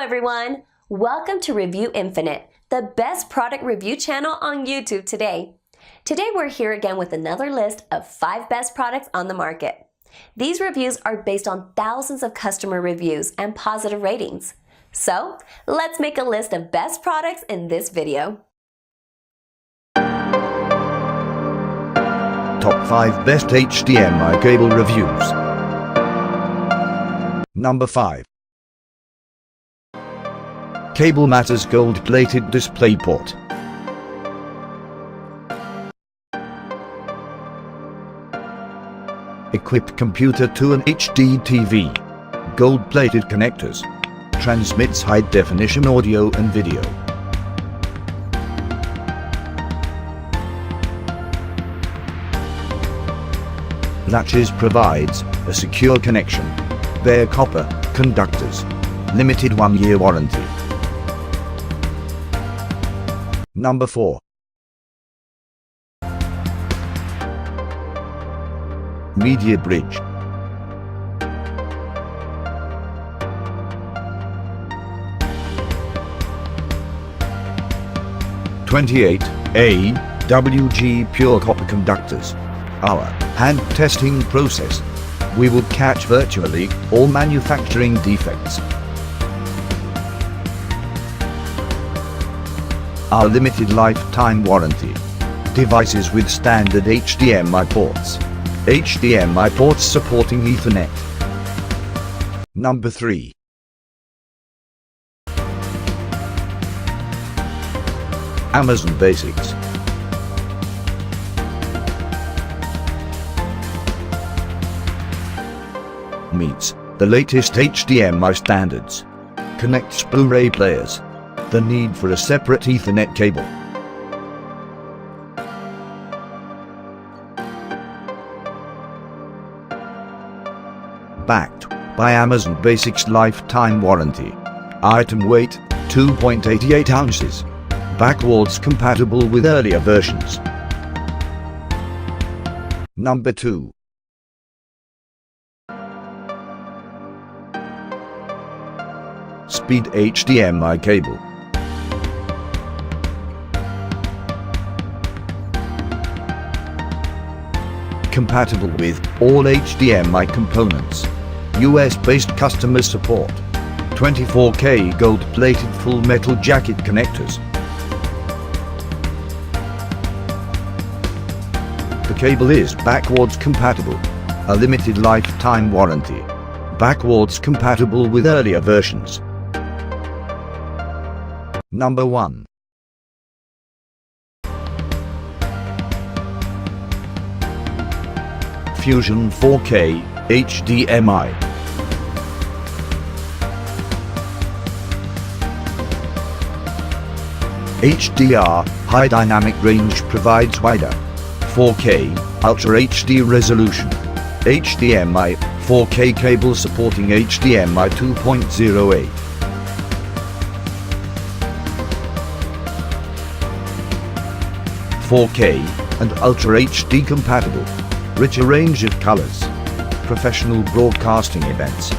everyone! Welcome to Review Infinite, the best product review channel on YouTube today. Today we're here again with another list of 5 best products on the market. These reviews are based on thousands of customer reviews and positive ratings. So, let's make a list of best products in this video. Top 5 Best HDMI Cable Reviews. Number 5. Cable Matters Gold-Plated DisplayPort. Equipped computer to an HD TV. Gold-plated connectors. Transmits high-definition audio and video. Latches provides a secure connection. Bare copper conductors. Limited 1-year warranty. Number 4. Media Bridge. (28 AWG pure copper conductors). Our hand testing process. We will catch virtually all manufacturing defects. Our limited lifetime warranty. Devices with standard HDMI ports. HDMI ports supporting Ethernet. Number 3. Amazon Basics. Meets the latest HDMI standards. Connects Blu-ray players. The need for a separate Ethernet cable. Backed by Amazon Basics lifetime warranty. Item weight 2.88 ounces. Backwards compatible with earlier versions. Number 2. Speed HDMI Cable. Compatible with all HDMI components. US-based customer support. 24K gold-plated full metal jacket connectors. The cable is backwards compatible. A limited lifetime warranty. Backwards compatible with earlier versions. Number 1. Fusion 4K HDMI. HDR high dynamic range provides wider 4K Ultra HD resolution. HDMI 4K cable supporting HDMI 2.08. (4K and Ultra HD compatible). Richer range of colors. Professional broadcasting events.